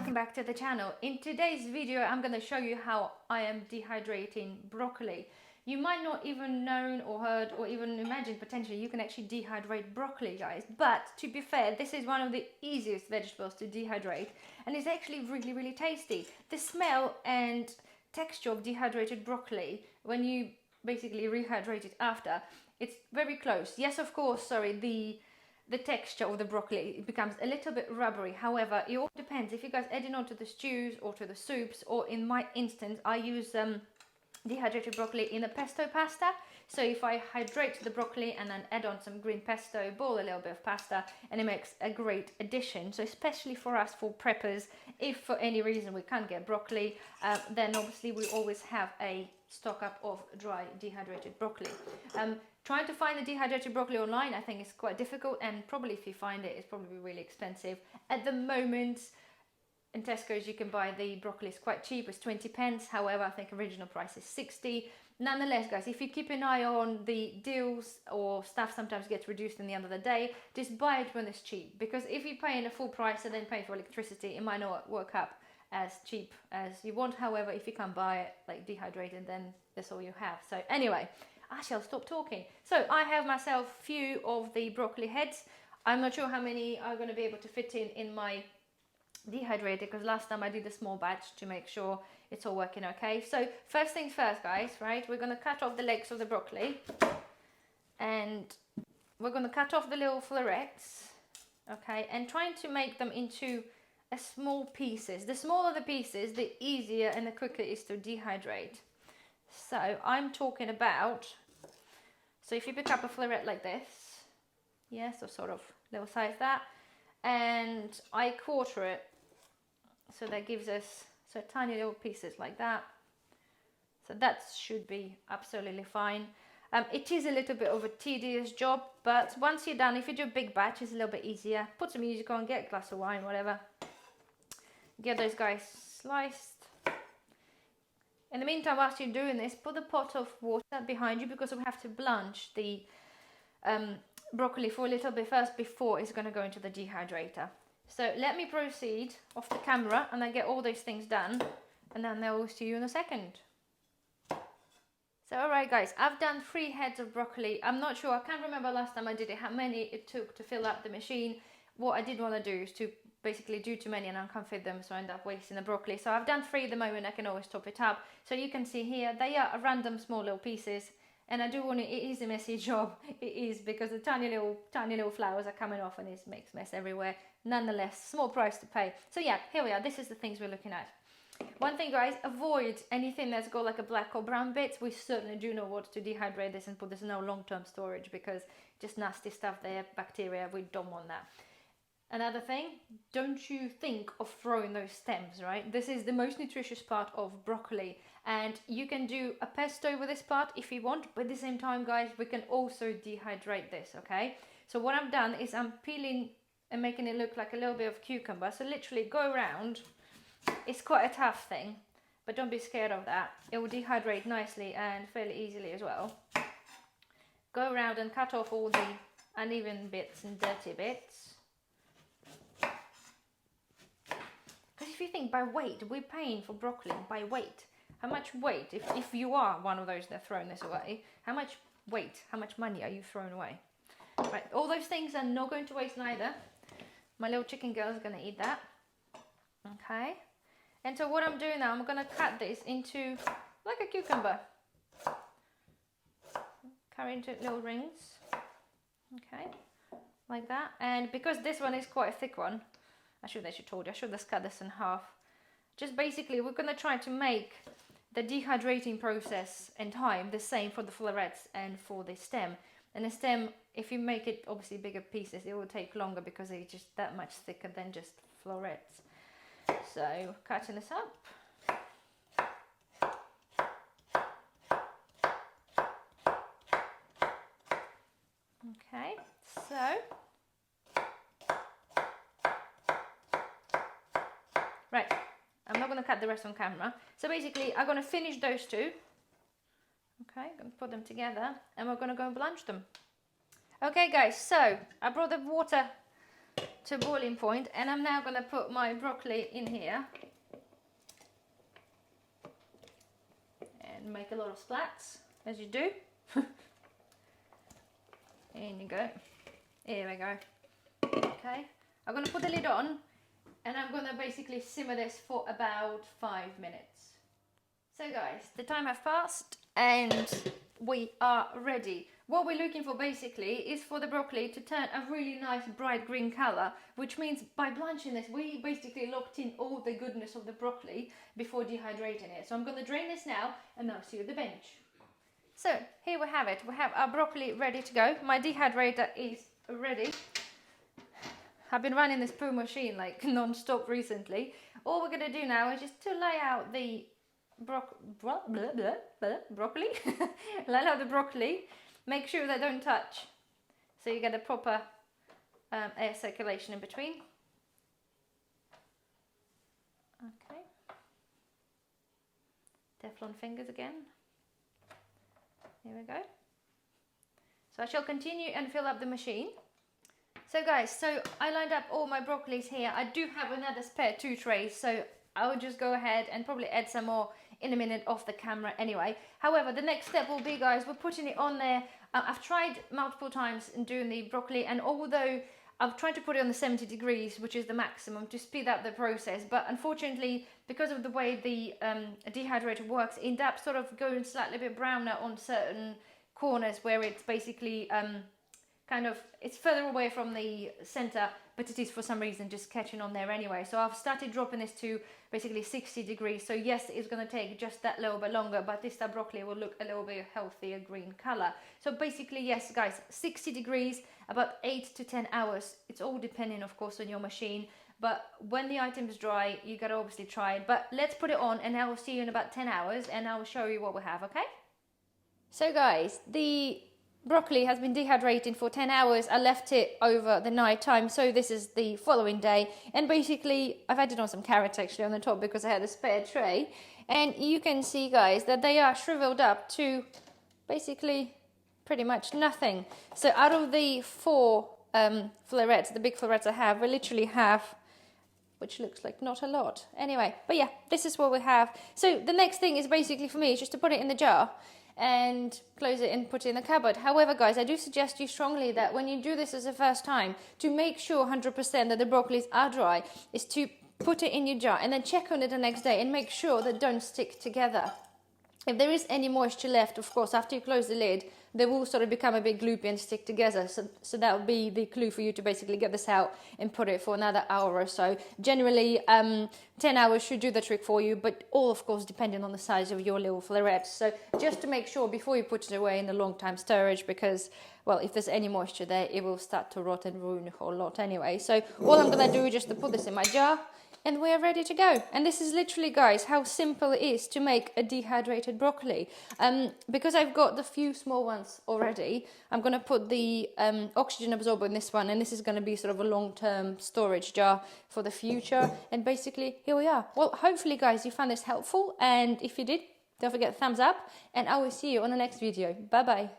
welcome back to the channel. In today's video I'm going to show you how I am dehydrating broccoli. You might not even known or heard or even imagine potentially you can actually dehydrate broccoli, guys, but to be fair, this is one of the easiest vegetables to dehydrate and it's actually really tasty. The smell and texture of dehydrated broccoli when you basically rehydrate it after, it's very close. Yes, of course, sorry, the texture of the broccoli, it becomes a little bit rubbery. However, it all depends if you guys add it on to the stews or to the soups, or in my instance I use dehydrated broccoli in a pesto pasta. So if I hydrate the broccoli and then add on some green pesto, boil a little bit of pasta, and it makes a great addition. So especially for us, for preppers, if for any reason we can't get broccoli, then obviously we always have a stock up of dry dehydrated broccoli. Trying to find the dehydrated broccoli online, I think is quite difficult, and probably if you find it, it's probably really expensive. At the moment, in Tesco's you can buy the broccoli, it's quite cheap, it's 20 pence. However, I think original price is 60. Nonetheless, guys, if you keep an eye on the deals, or stuff sometimes gets reduced in the end of the day, just buy it when it's cheap. Because if you're paying a full price and then paying for electricity, it might not work up as cheap as you want. However, if you can't buy it like dehydrated, then that's all you have. So anyway, I shall stop talking. So I have myself few of the broccoli heads. I'm not sure how many are going to be able to fit in my dehydrator, because last time I did a small batch to make sure it's all working okay. So first things first, guys, right, we're going to cut off the legs of the broccoli and we're going to cut off the little florets, okay, and trying to make them into small pieces. The smaller the pieces, the easier and the quicker it is to dehydrate. So I'm talking about, so if you pick up a floret like this, yeah, so sort of little size that, and I quarter it, so that gives us so tiny little pieces like that. So that should be absolutely fine. It is a little bit of a tedious job, but once you're done, if you do a big batch, it's a little bit easier. Put some music on, get a glass of wine, whatever. Get those guys sliced. In the meantime, whilst you're doing this, put a pot of water behind you, because we have to blanch the broccoli for a little bit first before it's going to go into the dehydrator. So let me proceed off the camera and then get all those things done, and then I'll see you in a second. So alright guys, I've done 3 heads of broccoli. I'm not sure, I can't remember last time I did it, how many it took to fill up the machine. What I did want to do is to basically do too many and I can't fit them, so I end up wasting the broccoli. So I've done 3 at the moment, I can always top it up. So you can see here, they are random small little pieces. And I do want it is a messy job, it is, because the tiny little flowers are coming off and it makes mess everywhere. Nonetheless, small price to pay. So yeah, here we are, this is the things we're looking at. One thing guys, avoid anything that's got like a black or brown bits. We certainly do know what to dehydrate this and put this in no long-term storage, because just nasty stuff there, bacteria, we don't want that. Another thing, don't you think of throwing those stems, right? This is the most nutritious part of broccoli, and you can do a pesto with this part if you want, but at the same time guys, we can also dehydrate this, okay? So what I've done is I'm peeling and making it look like a little bit of cucumber, so literally go around. It's quite a tough thing, but don't be scared of that. It will dehydrate nicely and fairly easily as well. Go around and cut off all the uneven bits and dirty bits. Because if you think by weight, we're paying for broccoli by weight. How much weight, if you are one of those that are throwing this away, how much weight, how much money are you throwing away? Right, all those things are not going to waste neither. My little chicken girl is going to eat that. Okay. And so what I'm doing now, I'm going to cut this into like a cucumber. Cut into little rings. Okay. Like that. And because this one is quite a thick one, I should have told you, I should have cut this in half. Just basically, we're going to try to make the dehydrating process and time the same for the florets and for the stem. And the stem, if you make it obviously bigger pieces, it will take longer because it's just that much thicker than just florets. So, cutting this up. Okay, so right, I'm not going to cut the rest on camera. So basically, I'm going to finish those 2. Okay, I'm going to put them together and we're going to go and blanch them. Okay guys, so I brought the water to boiling point, and I'm now going to put my broccoli in here and make a lot of splats, as you do. In you go. Here we go. Okay, I'm going to put the lid on and I'm going to basically simmer this for about 5 minutes. So guys, the time has passed and we are ready. What we're looking for basically is for the broccoli to turn a really nice bright green color, which means by blanching this, we basically locked in all the goodness of the broccoli before dehydrating it. So I'm going to drain this now and I'll see you at the bench. So here we have it. We have our broccoli ready to go. My dehydrator is ready. I've been running this poo machine like non-stop recently. All we're going to do now is just to lay out the broccoli. Lay out the broccoli. Make sure they don't touch, so you get a proper air circulation in between. Okay. Teflon fingers again. Here we go. So I shall continue and fill up the machine. So guys, so I lined up all my broccolis here. I do have another spare 2 trays, so I will just go ahead and probably add some more in a minute off the camera anyway. However, the next step will be, guys, we're putting it on there. I've tried multiple times in doing the broccoli, and although I've tried to put it on the 70 degrees, which is the maximum, to speed up the process, but unfortunately, because of the way the dehydrator works, it ends up sort of going slightly a bit browner on certain corners where it's basically kind of, it's further away from the center, but it is for some reason just catching on there anyway. So I've started dropping this to basically 60 degrees. So yes, it's going to take just that little bit longer, but this broccoli will look a little bit healthier green color. So basically, yes, guys, 60 degrees, about 8 to 10 hours. It's all depending, of course, on your machine. But when the item is dry, you got to obviously try it. But let's put it on and I will see you in about 10 hours and I will show you what we have, okay? So guys, the broccoli has been dehydrating for 10 hours. I left it over the night time, so this is the following day. And basically, I've added on some carrots actually on the top because I had a spare tray. And you can see, guys, that they are shriveled up to basically pretty much nothing. So out of the 4 florets, the big florets I have, we literally have, which looks like not a lot. Anyway, but yeah, this is what we have. So the next thing is basically for me is just to put it in the jar and close it and put it in the cupboard. However, guys, I do suggest you strongly that when you do this as a first time, to make sure 100% that the broccolis are dry, is to put it in your jar and then check on it the next day and make sure that don't stick together. If there is any moisture left, of course, after you close the lid, they will sort of become a bit gloopy and stick together. So that would be the clue for you to basically get this out and put it for another hour or so. Generally, 10 hours should do the trick for you, but all, of course, depending on the size of your little florets. So just to make sure before you put it away in the long time storage, because, well, if there's any moisture there, it will start to rot and ruin a whole lot anyway. So all I'm going to do is just to put this in my jar, and we're ready to go. And this is literally, guys, how simple it is to make a dehydrated broccoli. Because I've got the few small ones already, I'm going to put the oxygen absorber in this one, and this is going to be sort of a long-term storage jar for the future. And basically, here we are. Well, hopefully, guys, you found this helpful. And if you did, don't forget thumbs up, and I will see you on the next video. Bye-bye.